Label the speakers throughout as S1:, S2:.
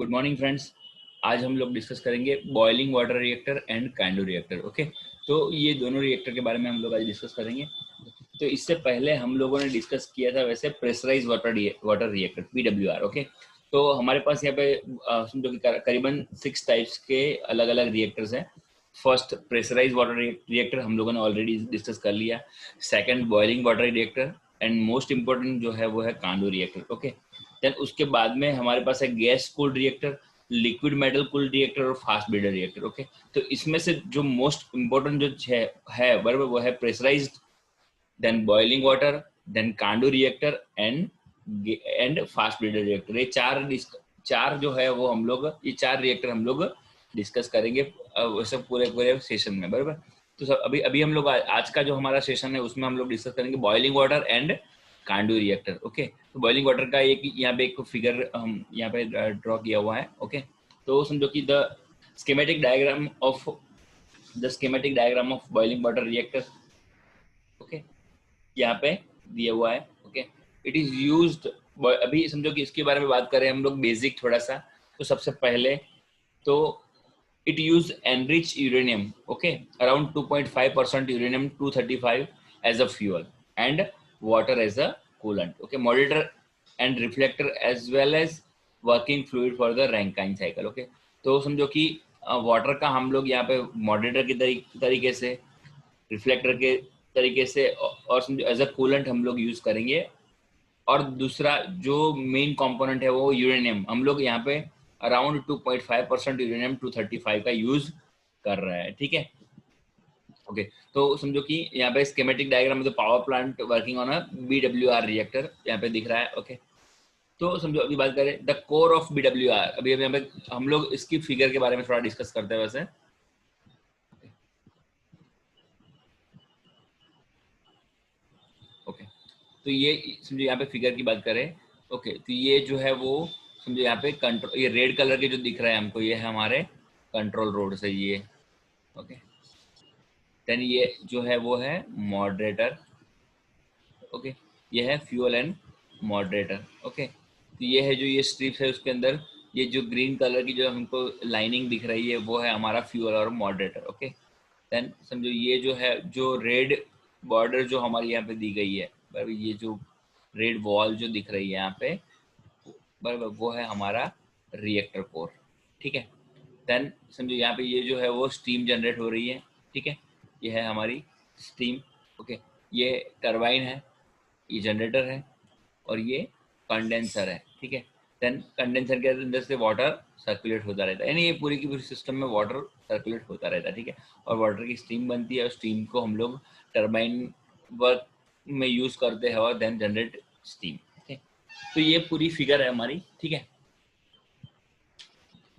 S1: Good morning friends. आज हम लोग डिस्कस करेंगे boiling water reactor and CANDU reactor. Okay, तो ये दोनों रिएक्टर के बारे में हम लोग आज डिस्कस करेंगे। तो इससे पहले हम लोगों ने डिस्कस किया था वैसे pressurise water reactor PWR। Okay, तो हमारे पास यहाँ पे समझो कि करीबन 6 टाइप्स के अलग अलग रिएक्टर्स हैं। फर्स्ट प्रेशराइज वाटर रिएक्टर हम लोगों ने ऑलरेडी डिस्कस कर लिया। Second boiling water reactor and most important जो है वो है कांडो रिएक्टर। ओके, देन उसके बाद में हमारे पास है gas cooled reactor, liquid metal cooled reactor और फास्ट ब्रीडर रिएक्टर। ओके, तो इसमें से जो मोस्ट इम्पोर्टेंट जो है बराबर वो है pressurised, then boiling water, then CANDU reactor and fast breeder reactor. ये चार जो है वो हम लोग ये चार रिएक्टर हम लोग डिस्कस करेंगे वैसे पूरे सेशन में बराबर। तो सब अभी अभी हम लोग आज का जो हमारा सेशन है उसमें हम लोग डिस्कस करेंगे boiling water and CANDU reactor. Okay, तो बॉइलिंग वाटर का एक यहाँ पे एक फिगर हम यहाँ पे ड्रॉ किया हुआ है। ओके, तो समझो कि the schematic diagram of boiling water reactor. Okay, यहाँ पे दिया हुआ है। Okay, it is used. अभी समझो कि इसके बारे में बात करें हम लोग बेसिक थोड़ा सा, तो सबसे पहले तो it use enriched uranium, okay, around 2.5% uranium 235 as a fuel and water as a coolant, okay, moderator and reflector as well as working fluid for the Rankine cycle। okay, तो समझो कि वाटर का हम लोग यहाँ पे मॉडरेटर के तरीके से, रिफ्लेक्टर के तरीके से और समझो एज अ कूलेंट हम लोग यूज करेंगे। और दूसरा जो मेन कंपोनेंट है वो यूरेनियम, हम लोग यहाँ पे अराउंड 2.5% यूरेनियम 235 का यूज कर रहा है। ठीक है, ओके, तो समझो कि यहाँ पे स्कीमेटिक डायग्राम में तो power plant working on a BWR reactor यहाँ पे दिख रहा है। ओके, तो समझो अभी बात करें द कोर ऑफ BWR। अभी यहाँ पे हम लोग इसकी फिगर के बारे में थोड़ा डिस्कस करते हैं वैसे। ओके, तो ये समझो यहाँ पे फिगर की बात करें। ओके, तो ये जो है वो समझो यहाँ पे कंट्रोल, ये रेड कलर के जो दिख रहा है हमको ये है हमारे कंट्रोल रोड से ये। ओके, देन ये जो है वो है मॉडरेटर। ओके, ये है फ्यूल एंड मॉडरेटर। ओके, तो ये है जो ये स्ट्रिप्स है उसके अंदर ये जो ग्रीन कलर की जो हमको लाइनिंग दिख रही है वो है हमारा फ्यूल और मॉडरेटर। ओके, देन समझो ये जो है जो रेड बॉर्डर जो हमारी यहाँ पे दी गई है बराबर, ये जो रेड वॉल जो दिख रही है यहाँ पे बराबर वो है हमारा रिएक्टर कोर। ठीक है, देन समझो यहाँ पे ये जो है वो स्टीम जनरेट हो रही है। ठीक है, ये है हमारी स्टीम। ओके, ये टरबाइन है, ये जनरेटर है और ये कंडेंसर है। ठीक है, देन कंडेंसर के अंदर से वाटर सर्कुलेट होता रहता है, यानी ये पूरी की पूरी सिस्टम में वाटर सर्कुलेट होता रहता है। ठीक है, और वाटर की स्टीम बनती है और स्टीम को हम लोग टरबाइन वर्क में यूज करते हैं और देन जनरेट स्टीम। ठीक है, तो ये पूरी फिगर है हमारी। ठीक है,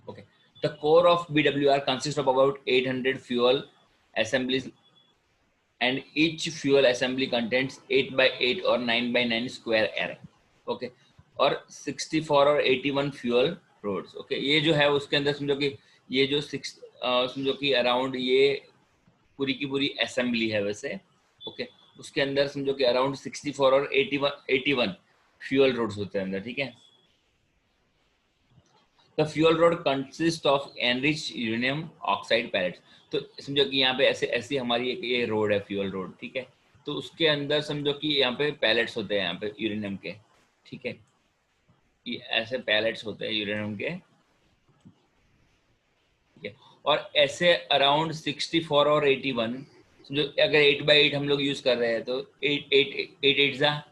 S1: okay, the core of BWR consist of about 800 fuel assemblies and each fuel assembly contains 8 by 8 or 9 by 9 square array। Okay, और 64 और 81 फ्यूल रोड्स। ओके, ये जो है उसके अंदर समझो कि ये जो समझो कि अराउंड ये पूरी की पूरी असेंबली है वैसे। ओके, उसके अंदर समझो कि अराउंड 64 और 81 फ्यूल रोड्स होते हैं अंदर। ठीक है, the fuel rod consist of enrich uranium oxide pellets. तो समझो कि यहाँ पे ऐसे ऐसी हमारी एक ये रोड है फ्यूल रोड। ठीक है, तो उसके अंदर समझो कि यहाँ पे पैलेट्स होते हैं यहाँ पे यूरेनियम के। ठीक है, ये ऐसे पैलेट्स होते हैं यूरेनियम के। ठीक है, और ऐसे अराउंड 64 और 81 समझो अगर 8 बाई 8 हम लोग यूज कर रहे हैं तो 8 जा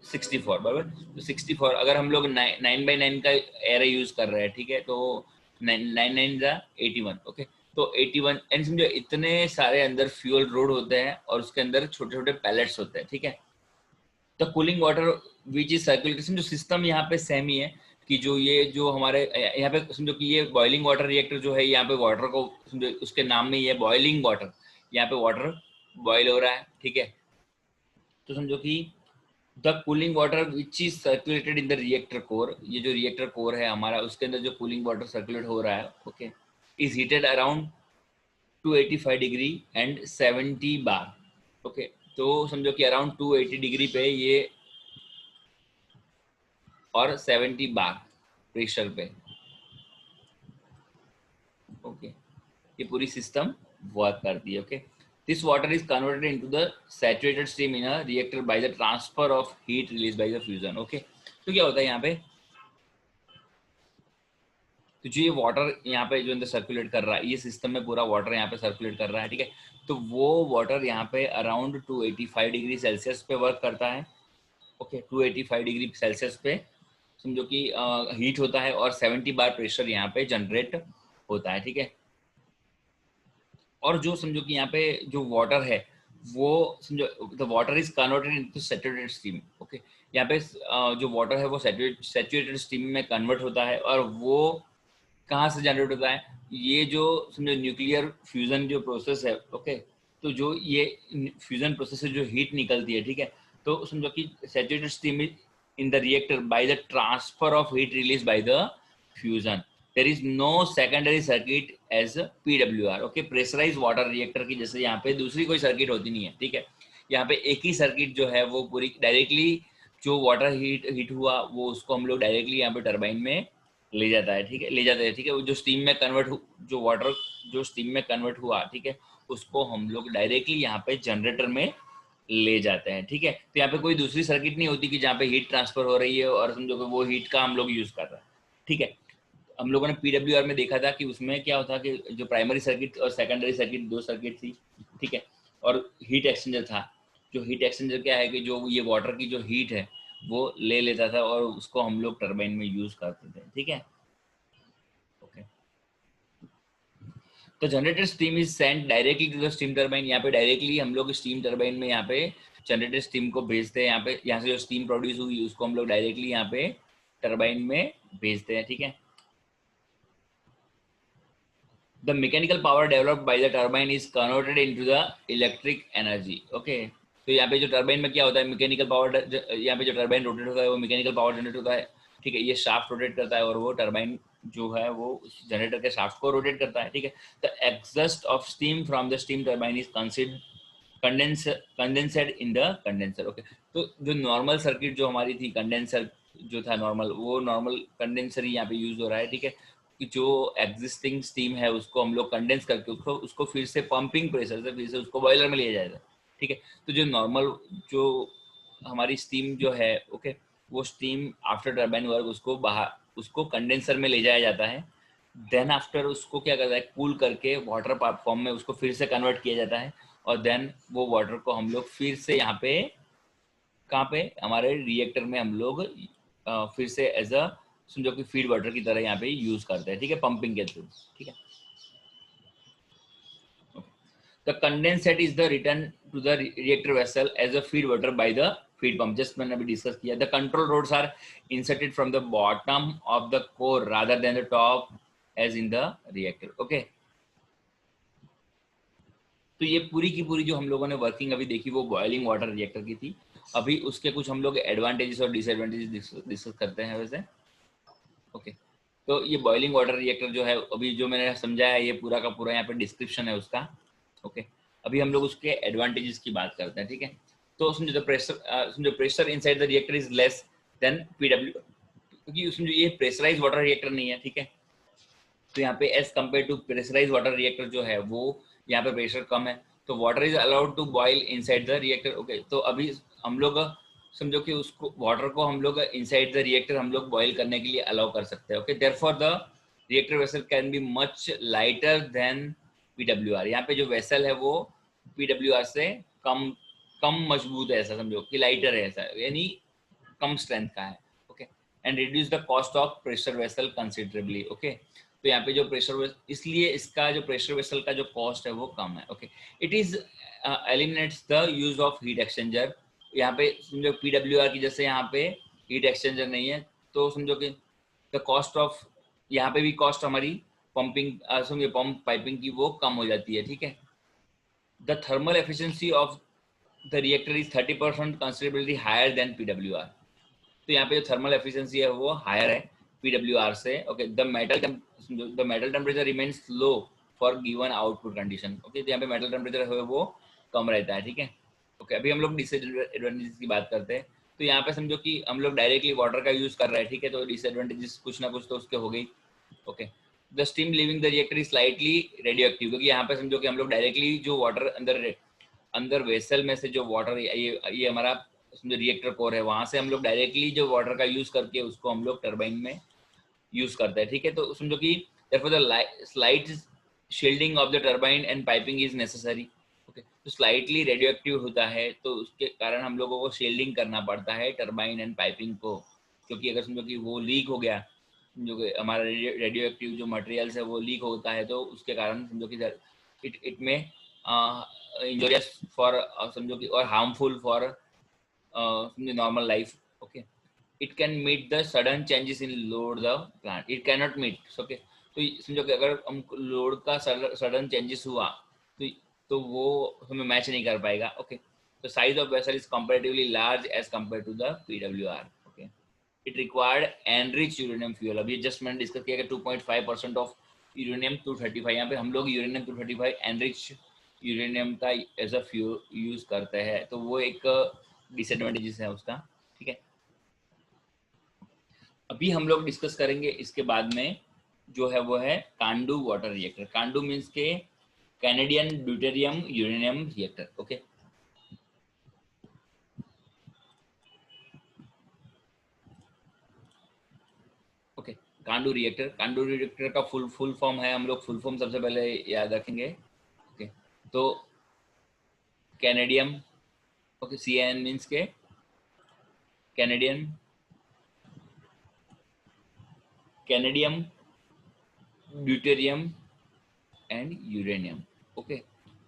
S1: 64 बराबर। तो 64 अगर हम लोग 9 बाई 9 का एरे यूज कर रहे हैं, ठीक है, तो 9 जा 81। ओके, तो 81 एंड समझो इतने सारे अंदर फ्यूल रोड होते हैं और उसके अंदर छोटे छोटे पैलेट्स होते हैं। ठीक है, तो cooling water which is circulation, जो सिस्टम यहाँ पे सेम ही है कि जो ये जो हमारे यहाँ पे समझो कि ये बॉइलिंग वाटर रिएक्टर जो है यहाँ पे वाटर को समझो उसके नाम में ही है बॉइलिंग वाटर, यहाँ पे वाटर बॉइल हो रहा है। ठीक है, तो समझो कि the cooling water which is circulated in the reactor core, ये जो रिएक्टर कोर है हमारा उसके अंदर जो कूलिंग वाटर सर्कुलेट हो रहा है, okay, is heated around 285 degree and 70 bar. Okay, तो समझो कि अराउंड 280 डिग्री पे ये और 70 बार प्रेशर पे। ओके, ये पूरी सिस्टम वर्क करती है। Okay, this water is converted into the saturated steam in a reactor by the transfer of heat release by the fusion. Okay, तो क्या होता है यहाँ पे, तो जो ये वाटर यहाँ पे जो अंदर सर्कुलेट कर रहा है, ये सिस्टम में पूरा वाटर यहाँ पे सर्कुलेट कर रहा है, ठीक है। तो वो वाटर यहाँ पे अराउंड 285 डिग्री सेल्सियस पे वर्क करता है। ओके, 285 डिग्री सेल्सियस पे समझो कि हीट होता है और 70 बार प्रेशर यहाँ पे जनरेट होता है, ठीक है। और जो समझो कि यहाँ पे जो वाटर है वो समझो the water is converted into saturated steam. Okay, यहाँ पे जो वाटर है वो सैचुरेटेड स्टीम में कन्वर्ट होता है, और वो कहाँ से जनरेट होता है, ये जो समझो न्यूक्लियर फ्यूजन जो प्रोसेस है। ओके, तो जो ये फ्यूजन प्रोसेस से जो हीट निकलती है, ठीक है, तो समझो कि saturated steam in the reactor by the transfer of heat release by the fusion, there is no secondary circuit as PWR। Okay, pressurise water reactor की जैसे यहाँ पे दूसरी कोई सर्किट होती नहीं है, ठीक है। यहाँ पे एक ही सर्किट जो है वो पूरी डायरेक्टली जो वाटर हीट हुआ वो उसको हम लोग डायरेक्टली यहाँ पे टरबाइन में ले जाता है, ठीक है, ले जाते हैं, ठीक है। जो स्टीम में कन्वर्ट जो वाटर जो स्टीम में कन्वर्ट हुआ, ठीक है, उसको हम लोग डायरेक्टली यहाँ पे जनरेटर में ले जाते हैं, ठीक है। तो यहाँ पे कोई दूसरी सर्किट नहीं होती कि जहाँ पे हीट ट्रांसफर हो रही है और समझो कि वो हीट का हम लोग यूज कर रहे हैं, ठीक है। हम लोगों ने PWR में देखा था कि उसमें क्या होता कि जो प्राइमरी सर्किट और सेकेंडरी सर्किट दो सर्किट थी, ठीक है, और हीट एक्सचेंजर था। जो हीट एक्सचेंजर क्या है कि जो ये वाटर की जो हीट है वो ले लेता था और उसको हम लोग टरबाइन में यूज करते थे, ठीक है। ओके, तो generated steam is sent directly to the steam turbine. यहाँ पे डायरेक्टली हम लोग स्टीम टरबाइन में यहाँ पे जनरेटेड स्टीम को भेजते हैं। यहाँ पे यहाँ से जो स्टीम प्रोड्यूस हुई उसको हम लोग डायरेक्टली यहाँ पे टरबाइन में भेजते हैं, ठीक है। The mechanical power developed by the turbine is converted into the electric energy. Okay, तो यहाँ पे जो टर्बाइन में क्या होता है, मैकेनिकल पावर, यहाँ पे जो टर्बाइन रोटेट होता है वो मैकेनिकल पावर जनरेट होता है, ठीक है। ये शाफ्ट रोटेट करता है और वो टर्बाइन जो है वो जनरेटर के शाफ्ट को रोटेट करता है, ठीक है। The exhaust of steam from the steam turbine is condenser in the condenser. Okay, तो जो नॉर्मल सर्किट जो हमारी थी, कंडेंसर जो था नॉर्मल, वो नॉर्मल कंडेंसर ही यहाँ पे यूज हो रहा है, ठीक है। कि जो एग्जिस्टिंग स्टीम है उसको हम लोग कंडेंस करके उसको फिर से पंपिंग प्रेशर से फिर से उसको बॉयलर में लिया जाएगा, ठीक है। तो जो नॉर्मल जो हमारी स्टीम जो है, ओके, वो स्टीम आफ्टर टर्बाइन वर्क उसको बाहर उसको कंडेंसर में ले जाया जाता है। देन आफ्टर उसको क्या करता है, कूल करके वाटर फॉर्म में उसको फिर से कन्वर्ट किया जाता है, और देन वो वाटर को हम लोग फिर से यहाँ पे कहाँ पे हमारे रिएक्टर में हम लोग फिर से एज अ समझो कि फीड वाटर की तरह यहाँ पे यूज करते हैं, ठीक है, पंपिंग के थ्रू, ठीक है। The condensate is the return to the reactor vessel as a feed water by the feed pump. Just मैंने अभी डिस्कस किया. The control rods are inserted from the bottom of the core rather than the top as in the reactor. Okay. तो ये पूरी की पूरी जो हम लोगों ने वर्किंग अभी देखी वो बॉइलिंग वाटर रिएक्टर की थी। अभी उसके कुछ हम लोग एडवांटेजेस और डिसएडवांटेजेस डिस्कस करते हैं वैसे। ओके, तो ये बॉइलिंग वाटर रिएक्टर जो है अभी जो मैंने समझाया ये पूरा का पूरा यहाँ पे डिस्क्रिप्शन है उसका। ओके, अभी हम लोग उसके एडवांटेजेस की बात करते हैं, ठीक है। तो समझो pressure inside the reactor is less than PW, क्योंकि उसमें जो ये प्रेशराइज वाटर रिएक्टर नहीं है, ठीक है। तो यहाँ पे as compare to pressurise water reactor जो है वो यहाँ पे प्रेशर कम है, तो water is allowed to boil inside the reactor. Okay, तो अभी हम लोग समझो कि उसको वाटर को हम लोग इनसाइड द रिएक्टर हम लोग बॉइल करने के लिए अलाउ कर सकते हैं। Okay, therefore the reactor vessel can be much lighter than PWR। यहाँ पे जो वेसल है वो PWR से कम कम मजबूत है, ऐसा समझो कि लाइटर है, ऐसा यानी कम स्ट्रेंथ का है। Okay, and reduce the cost of pressure vessel considerably. Okay, तो यहाँ पे जो प्रेशर इसलिए इसका जो प्रेशर वेसल का जो कॉस्ट है वो कम है। Okay, it is eliminates the use of heat exchanger. यहाँ पे समझो PWR की जैसे यहाँ पे हीट एक्सचेंजर नहीं है, तो समझो कि द कॉस्ट ऑफ यहाँ पे भी कॉस्ट हमारी पंपिंग समझो पंप पाइपिंग की वो कम हो जाती है, ठीक है। The thermal efficiency of the reactor is 30% considerably higher than PWR। तो यहाँ पे जो थर्मल एफिशिएंसी है वो हायर है PWR से। Okay, the metal temperature remains low for given output condition. Okay, तो यहाँ पे मेटल टेम्परेचर है वो कम रहता है, ठीक है। ओके, अभी हम लोग डिसएडवांटेजेस की बात करते हैं। तो यहाँ पे समझो कि हम लोग डायरेक्टली वाटर का यूज कर रहे हैं, ठीक है, तो डिसएडवांटेजेस कुछ ना कुछ तो उसके हो गई। Okay, the steam living the reactor is slightly radio active, क्योंकि यहाँ पे समझो कि हम लोग डायरेक्टली जो वाटर अंदर वेसल में से जो वाटर, ये हमारा समझो रिएक्टर कोर है, वहां से हम लोग डायरेक्टली जो वाटर का यूज करके उसको हम लोग टरबाइन में यूज करते हैं, ठीक है। तो समझो कि therefore the slight shielding of the turbine and piping is necessary। Okay, तो स्लाइटली रेडियो एक्टिव होता है, तो उसके कारण हम लोगों को शील्डिंग करना पड़ता है टरबाइन एंड पाइपिंग को, क्योंकि अगर समझो कि वो लीक हो गया, समझो कि हमारा रेडियो एक्टिव जो मटेरियल्स है वो लीक होता है, तो उसके कारण समझो कि इट में इंजोरियस फॉर, समझो कि और हार्मफुल फॉर समझो normal life. Okay, it can meet the sudden changes in load the plant, it cannot meet। Okay, तो समझो कि अगर हम लोड का सडन चेंजेस हुआ तो वो हमें मैच नहीं कर पाएगा। ओके, तो size of vessel is comparatively large as compare to the PWR. Okay, it required enrich uranium fuel. अभी जस्ट मैंने डिस्कस किया कि 2.5% ऑफ यूरेनियम 235, यहाँ पे हम लोग यूरेनियम 235 एनरिच यूरेनियम का एज अ फ्यूल यूज करते हैं, तो वो एक डिसएडवांटेजेस है उसका, ठीक है। अभी हम लोग डिस्कस करेंगे इसके बाद में जो है वो है CANDU water reactor. CANDU means के Canadian deuterium uranium reactor. Okay, okay, CANDU reactor का फुल फॉर्म है, हम लोग फुल फॉर्म सबसे पहले याद रखेंगे। ओके, तो कैनेडियम, ओके, CAN मीन्स के Canadian, Canadian deuterium and uranium. Okay,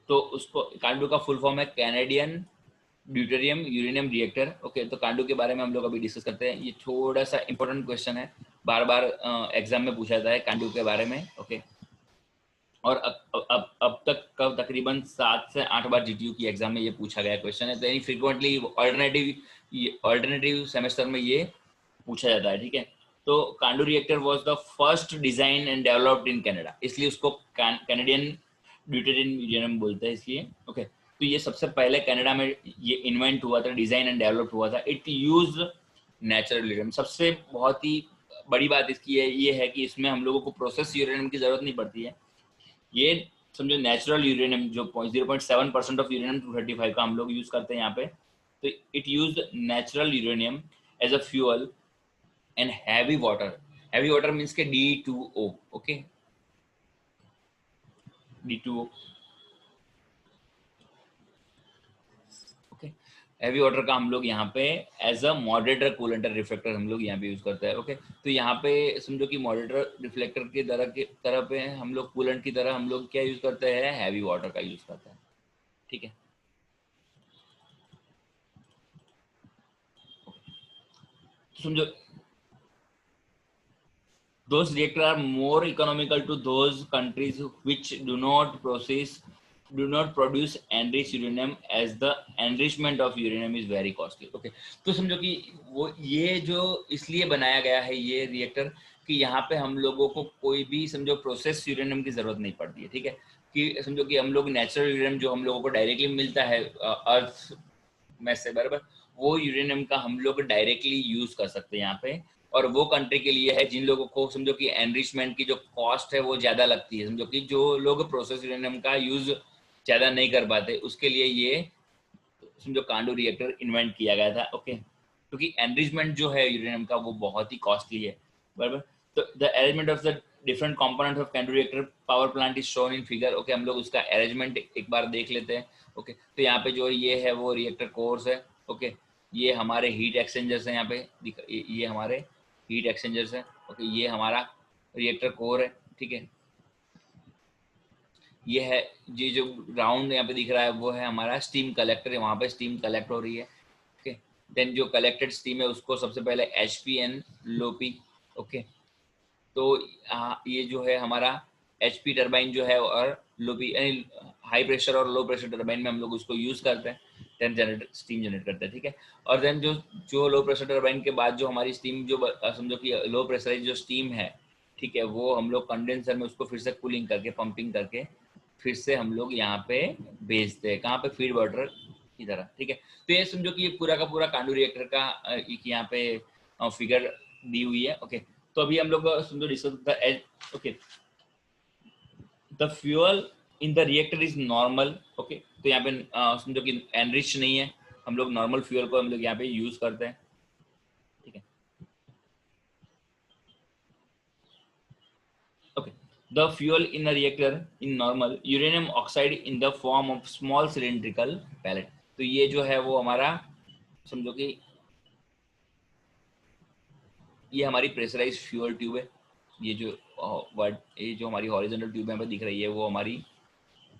S1: तो उसको कांडू का फुल फॉर्म है Canadian deuterium uranium reactor. Okay, तो कांडू के बारे में हम लोग अभी डिस्कस करते हैं। ये थोड़ा सा इंपॉर्टेंट क्वेश्चन है, बार बार एग्जाम में पूछा जाता है कांडू के बारे में। ओके, और अब तक का तकरीबन 7 से 8 बार जीटीयू की एग्जाम में ये पूछा गया क्वेश्चन है, तो यानी फ्रिक्वेंटली ऑल्टरनेटिव सेमेस्टर में ये पूछा जाता है, ठीक है। तो CANDU reactor was the first design and developed in Canada, इसलिए उसको कैनेडियन ड्यूटेरियम यूरेनियम बोलते हैं इसलिए। ओके, तो ये सबसे पहले कनाडा में ये इन्वेंट हुआ था, डिजाइन एंड डेवलप हुआ था। It use natural uranium. सबसे बहुत ही बड़ी बात इसकी है ये है कि इसमें हम लोगों को प्रोसेस यूरेनियम की जरूरत नहीं पड़ती है। ये समझो नेचुरल यूरेनियम जो 0.7% ऑफ यूरेनियम 235 का हम लोग यूज करते हैं यहाँ पे, तो it use natural uranium as a fuel and heavy water. Heavy water means के D2O। Okay, D2O। Okay, heavy water का हम लोग यहाँ पे as a moderator coolant reflector हम लोग यहाँ पे यूज करते हैं। ओके, तो यहाँ पे समझो कि मॉडरेटर रिफ्लेक्टर की तरह पे हम लोग कूलेंट की तरह हम लोग क्या यूज करते हैं, हैवी वाटर का यूज करते हैं, ठीक है। समझो those reactors are more economical to those countries which do not produce enriched uranium, as the enrichment of uranium is very costly। okay, तो समझो कि वो ये जो इसलिए बनाया गया है ये रिएक्टर कि यहाँ पे हम लोगों को कोई भी समझो प्रोसेस यूरेनियम की जरूरत नहीं पड़ती है, ठीक है। कि समझो कि हम लोग नेचुरल यूरेनियम जो हम लोगों को डायरेक्टली मिलता है अर्थ में से, बराबर, वो यूरेनियम का हम लोग डायरेक्टली यूज कर सकते हैं यहाँ पे। और वो कंट्री के लिए है जिन लोगों को समझो कि एनरिचमेंट की जो कॉस्ट है वो ज्यादा लगती है, समझो कि जो लोग प्रोसेस यूरेनियम का यूज ज्यादा नहीं कर पाते, उसके लिए ये समझो कांडू रिएक्टर इन्वेंट किया गया था। ओके, क्योंकि एनरिचमेंट जो है यूरेनियम का वो बहुत ही कॉस्टली है, बराबर। तो the arrangement of the different components of कांडू reactor power plant is shown in figure. Okay, हम लोग उसका अरेंजमेंट एक बार देख लेते हैं। ओके, तो यहाँ पे जो ये है वो रिएक्टर कोर्स है। ओके, ये हमारे हीट एक्सचेंजर्स है, यहाँ पे ये हमारे हीट एक्सचेंजर्स है। ओके, ये हमारा रिएक्टर कोर है, ठीक है। ये है, ये जो राउंड यहाँ पे दिख रहा है वो है हमारा स्टीम कलेक्टर है, वहाँ पे स्टीम कलेक्ट हो रही है। ओके, देन जो कलेक्टेड स्टीम है उसको सबसे पहले HP लोपी। ओके, तो ये जो है हमारा HP टरबाइन जो है और लोपी यानी हाई प्रेशर और लो प्रेशर टरबाइन में हम लोग उसको यूज करते हैं, देन जनरेटर स्टीम जनरेट करते हैं, ठीक है। और देन जो जो लो प्रेशर टरबाइन के बाद जो हमारी स्टीम जो समझो कि लो प्रेशराइज जो स्टीम है, ठीक है, वो हम लोग कंडेंसर में उसको फिर से कूलिंग करके पंपिंग करके फिर से हम लोग यहाँ पे भेजते हैं, कहाँ पे, फीड वाटर की तरह, ठीक है। तो ये समझो कि ये पूरा का पूरा कांडू रिएक्टर का एक यहाँ पे फिगर दी हुई है। ओके, तो अभी हम लोग समझो discuss okay, the fuel in the reactor is normal. Okay, तो यहाँ पे समझो कि एनरिच नहीं है, हम लोग नॉर्मल फ्यूअल को हम लोग यहाँ पे यूज करते हैं, ठीक है। Okay. The fuel in a reactor in normal uranium oxide in the form of small cylindrical pellet। तो ये जो है वो हमारा समझो कि ये हमारी प्रेशराइज फ्यूल ट्यूब है। ये जो वर्ड ये जो हमारी हॉरिजॉन्टल ट्यूब यहाँ पे दिख रही है वो हमारी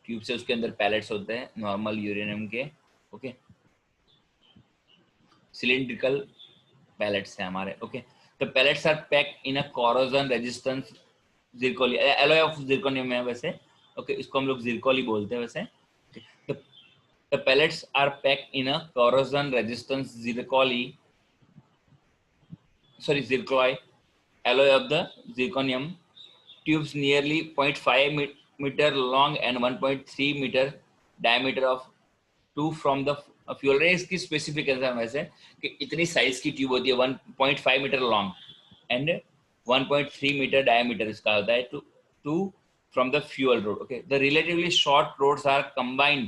S1: ट्यूब से, उसके अंदर पैलेट्स होते हैं नॉर्मल यूरेनियम के। ओके, सिलिंड्रिकल पैलेट्स हैं हमारे। Okay, the pellets are pack in a corrosion resistance zircaloy, alloy of zirconium है वैसे। ओके, इसको हम लोग जिरकोली बोलते हैं वैसे। The pellets are packed in a corrosion resistant zircaloy alloy of the zirconium tubes nearly 0.5 meter long and 1.3 meter diameter of two from the fuel ray। इसकी specification वैसे कि इतनी साइज की ट्यूब होती है, 1.5 metre long and 1.3 metre diameter इसका होता है to from the fuel rod। Okay, the relatively short rods are combined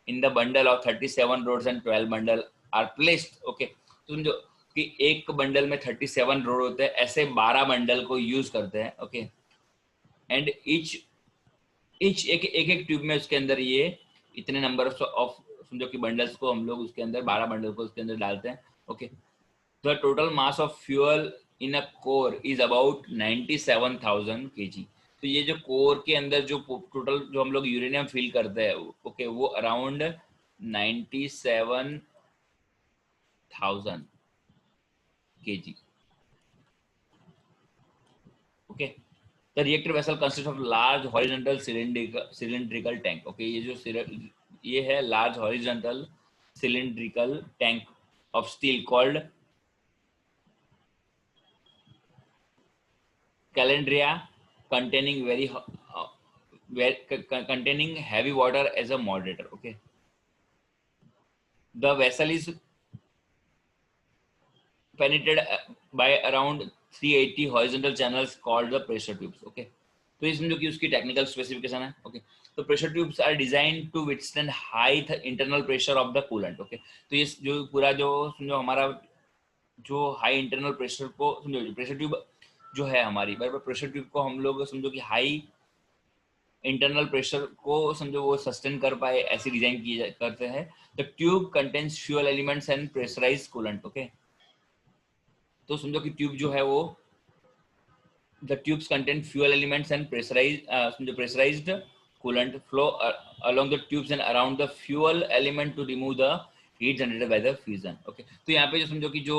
S1: in the bundle of 37 rods and 12 bundle are placed। Okay, तो समझो कि एक बंडल में 37 रोड होते हैं, ऐसे 12 बंडल को यूज करते हैं। ओके, एंड ईच एक ट्यूब में उसके अंदर ये इतने नंबर ऑफ समझो कि बंडल्स को हम लोग उसके अंदर 12 बंडल को उसके अंदर डालते हैं। Okay, the total mass of fuel in a core is about 97,000 kg। तो ये जो कोर के अंदर जो टोटल जो हम लोग यूरेनियम फिल करते हैं, ओके, वो around 97,000 kg। Okay, the reactor vessel consist of large horizontal cylindrical tank. Okay, ये है large horizontal cylindrical tank of steel called calandria, containing containing heavy water as a moderator। Okay, the vessel is penetrated by around 380 horizontal channels called the pressure tubes। Okay, तो इसमें जो कि उसकी technical specification है। Okay, तो pressure tubes are design to withstand high internal pressure of the coolant. Okay, तो ये जो पूरा जो समझो हमारा जो हाई इंटरनल प्रेशर को समझो, प्रेशर ट्यूब जो है हमारी, बराबर, प्रेशर ट्यूब को हम लोग समझो कि हाई इंटरनल प्रेशर को समझो वो सस्टेन कर पाए, ऐसी डिजाइन की करते हैं। The tube contains fuel elements and pressurised coolant. Okay, तो समझो कि ट्यूब जो है वो the tubes contain fuel elements and समझो pressurised coolant flow along the tubes and around the fuel element to remove the heat generated by the fusion। Okay, तो यहाँ पे जो समझो कि जो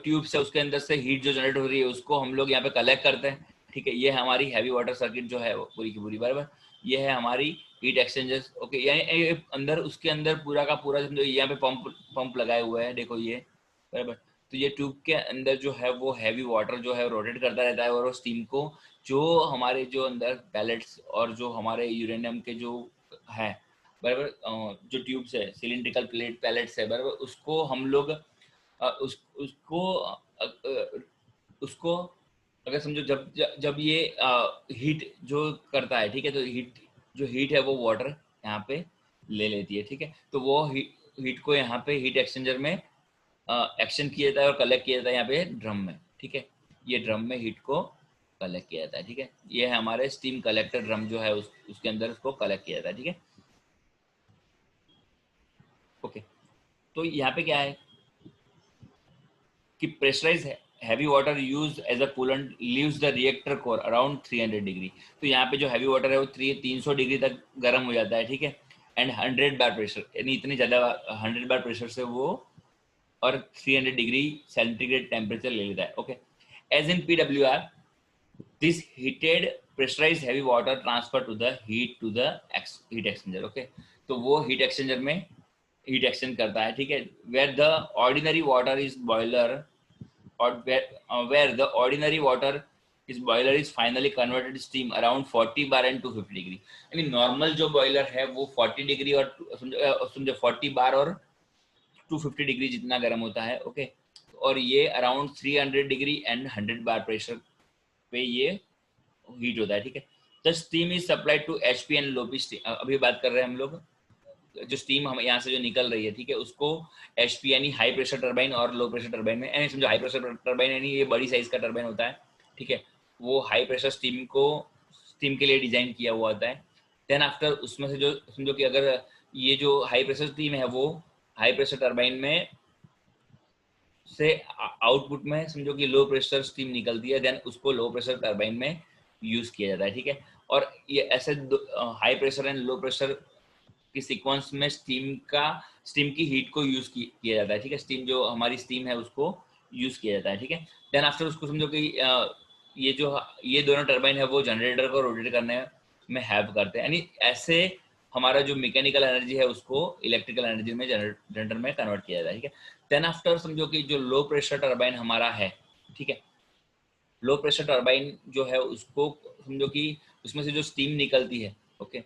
S1: ट्यूब्स है उसके अंदर से हीट जो जनरेट हो रही है उसको हम लोग यहाँ पे कलेक्ट करते हैं। ठीक है, ये हमारी हैवी वाटर सर्किट जो है वो पूरी की पूरी, बराबर। ये है हमारी हीट एक्सचेंजर्स। ओके, यानी अंदर उसके अंदर पूरा का पूरा समझो यहाँ पे पंप लगाए हुए हैं, देखो ये, बराबर। तो ये ट्यूब के अंदर जो है वो हैवी वाटर जो है रोटेट करता रहता है और वो स्टीम को जो हमारे जो अंदर पैलेट्स और जो हमारे यूरेनियम के जो है, बराबर, जो ट्यूब्स है सिलिंड्रिकल प्लेट पैलेट्स है, बराबर, उसको हम लोग उसको अगर समझो जब ये हीट जो करता है, ठीक है, तो जो हीट है वो वाटर यहाँ पे ले लेती है। ठीक है, तो वो हीट को यहाँ पे हीट एक्सचेंजर में एक्शन किया जाता है और कलेक्ट किया जाता है यहाँ पे ड्रम में। ठीक है, ये ड्रम में हीट को कलेक्ट किया जाता है। ठीक है, ये है हमारे स्टीम कलेक्टर ड्रम जो है उसके अंदर उसको कलेक्ट किया जाता है। ठीक है, ओके, तो यहाँ पे क्या है कि pressurise heavy water use as a coolant leaves the reactor core around 300 degree. तो यहाँ पे जो हैवी वाटर है वो 300 डिग्री तक गर्म हो जाता है। ठीक है, एंड 100 बार प्रेशर, यानी इतनी ज़्यादा 100 बार प्रेशर से वो और 300 डिग्री सेंटीग्रेड टेम्परेचर ले लेता है। Okay, as in PWR this heated pressurise heavy water transfer to the heat exchanger. Okay, तो वो हीट एक्सचेंजर में हीट एक्सचेंज करता है। ठीक है, where the ordinary water is boiler और where the ordinary water is boiler is finally converted steam around 40 bar and 250 degree. यानी normal जो बॉयलर है वो 40 डिग्री और समझो 40 बार और 250 डिग्री जितना गर्म होता है। ओके, और ये around 300 degree and 100 bar pressure पे ये हीट होता है। ठीक है, the steam is supplied to HP and low P steam. अभी बात कर रहे हैं हम लोग जो स्टीम हम यहाँ से जो निकल रही है, ठीक है, उसको एचपी यानी हाई प्रेशर टर्बाइन और लो प्रेशर टर्बाइन में, यानी समझो हाई प्रेशर टर्बाइन यानी ये बड़ी साइज का टर्बाइन होता है। ठीक है, वो हाई प्रेशर स्टीम के लिए डिजाइन किया हुआ होता है। देन आफ्टर उसमें से जो समझो कि अगर ये जो हाई प्रेशर स्टीम है वो हाई प्रेशर टर्बाइन में से आउटपुट में समझो कि लो प्रेशर स्टीम निकलती है, देन उसको लो प्रेशर टर्बाइन में यूज किया जाता है। ठीक है, और ये ऐसे high pressure and low pressure की सीक्वेंस में स्टीम की हीट को यूज किया जाता है। ठीक है, स्टीम जो हमारी स्टीम है उसको यूज किया जाता है। ठीक है, देन आफ्टर उसको समझो कि ये दोनों टर्बाइन है वो जनरेटर को रोटेट करने में हेल्प करते हैं, यानी ऐसे हमारा जो मैकेनिकल एनर्जी है उसको इलेक्ट्रिकल एनर्जी में जनरेटर में कन्वर्ट किया जाता है। ठीक है, देन आफ्टर समझो कि जो लो प्रेशर टर्बाइन हमारा है, ठीक है, लो प्रेशर टर्बाइन जो है उसको समझो कि उसमें से जो स्टीम निकलती है, ओके,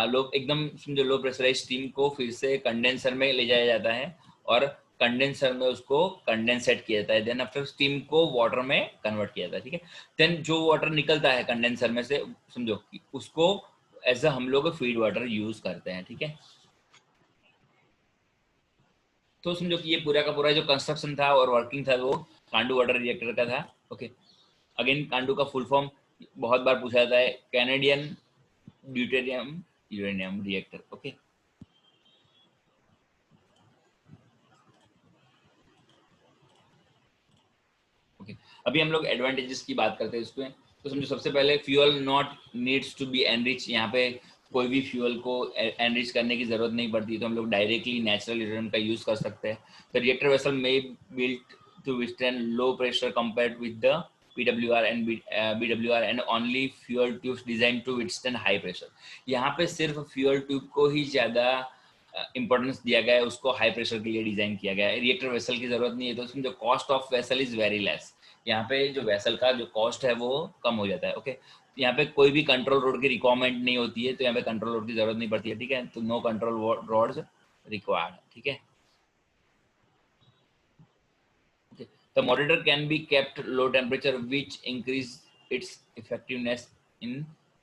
S1: लोग एकदम समझो लो प्रेशराइज स्टीम को फिर से कंडेंसर में ले जाया जाता है और कंडेंसर में उसको कंडेंसेट किया जाता है। देन आफ्टर स्टीम को वाटर में कन्वर्ट किया जाता है। ठीक है, देन जो वाटर निकलता है कंडेंसर में से समझो कि उसको एज अ हम लोग फीड वाटर यूज करते हैं। ठीक है, तो समझो कि ये पूरा का पूरा जो कंस्ट्रक्शन था और वर्किंग था वो कांडू वाटर रिएक्टर का था। ओके, अगेन कांडू का फुल फॉर्म बहुत बार पूछा जाता है, Canadian deuterium uranium reactor. Okay, okay, अभी हम लोग एडवांटेजेस की बात करते हैं इसमें। तो समझो सबसे पहले fuel not needs to be enrich, यहाँ पे कोई भी फ्यूल को एनरिच करने की जरूरत नहीं पड़ती, तो हम लोग डायरेक्टली नेचुरल यूरेनियम का यूज कर सकते हैं। The reactor vessel may built to withstand low pressure compared with the PWR and BWR and only fuel tubes designed to withstand high pressure। यहाँ पे सिर्फ फ्यूल ट्यूब को ही ज़्यादा इंपॉर्टेंस दिया गया है, उसको हाई प्रेशर के लिए डिजाइन किया गया है, रिएक्टर वेसल की जरूरत नहीं है। तो उसमें जो cost of vessel is very less, यहाँ पे जो वेसल का जो कॉस्ट है वो कम हो जाता है। ओके, यहाँ पे कोई भी कंट्रोल रोड की रिक्वायरमेंट नहीं होती है, तो यहाँ पे कंट्रोल रोड की जरूरत नहीं पड़ती है। ठीक है, तो नो कंट्रोल रोड्स रिक्वायर्ड। ठीक है, the moderator can be kept low temperature which increase its effectiveness in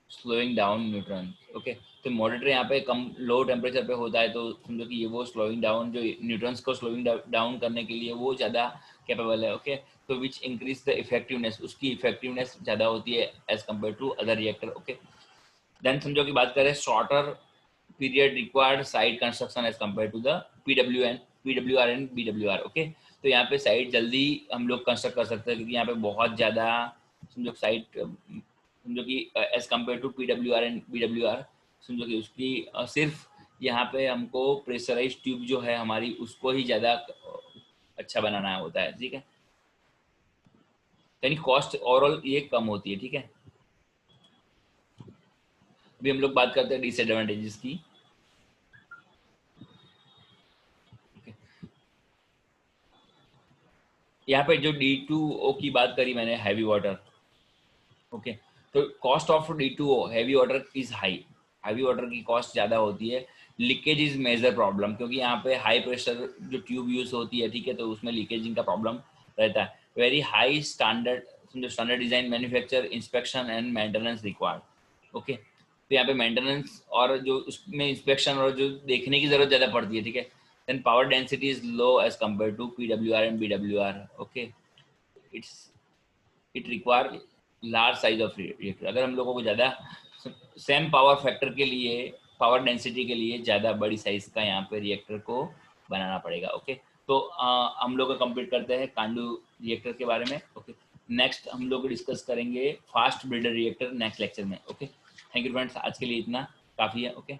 S1: slowing down neutrons। Okay, तो मॉडरेटर यहाँ पे कम लो टेम्परेचर पे होता है, तो समझो कि ये वो स्लोइंग डाउन जो न्यूट्रॉन्स को स्लोइंग डाउन करने के लिए वो ज़्यादा कैपेबल है। ओके, तो विच इंक्रीज द इफेक्टिवनेस, उसकी इफेक्टिवनेस ज़्यादा होती है as compare to other reactor. Okay, then समझो की बात करें shorter period required site construction as compare to the PWR and BWR। Okay, तो यहाँ पे साइट जल्दी हम लोग कंस्ट्रक्ट कर सकते हैं, क्योंकि यहाँ पे बहुत ज़्यादा समझो साइट समझो कि as compare to PWR and BWR, समझो कि उसकी सिर्फ यहाँ पे हमको प्रेशराइज ट्यूब जो है हमारी उसको ही ज़्यादा अच्छा बनाना होता है। ठीक है, यानी कॉस्ट ओवरऑल ये कम होती है। ठीक है, अभी हम लोग बात करते हैं डिसएडवांटेजेस की। यहाँ पे जो D2O की बात करी मैंने, हैवी वाटर। ओके, तो cost of D2O heavy water is high, heavy water की कॉस्ट ज़्यादा होती है। लीकेज इज मेजर प्रॉब्लम, क्योंकि यहाँ पे हाई प्रेशर जो ट्यूब यूज होती है, ठीक है, तो उसमें लीकेजिंग का प्रॉब्लम रहता है। वेरी हाई स्टैंडर्ड, समझो standard design, manufacture, inspection and maintenance required. Okay, तो यहाँ पे मेंटेनेंस और जो उसमें इंस्पेक्शन और जो देखने की जरूरत ज़्यादा पड़ती है। ठीक है, then power density is low as compare to PWR and BWR। Okay, it's it require large size of reactor. अगर हम लोगों को ज़्यादा सेम पावर फैक्टर के लिए, पावर डेंसिटी के लिए ज़्यादा बड़ी साइज का यहाँ पे रिएक्टर को बनाना पड़ेगा। ओके, तो हम लोग कंप्लीट करते हैं कांडू रिएक्टर के बारे में। ओके, नेक्स्ट हम लोग डिस्कस करेंगे fast breeder reactor next lecture में। ओके, थैंक यू फ्रेंड्स, आज के लिए इतना काफ़ी है। ओके।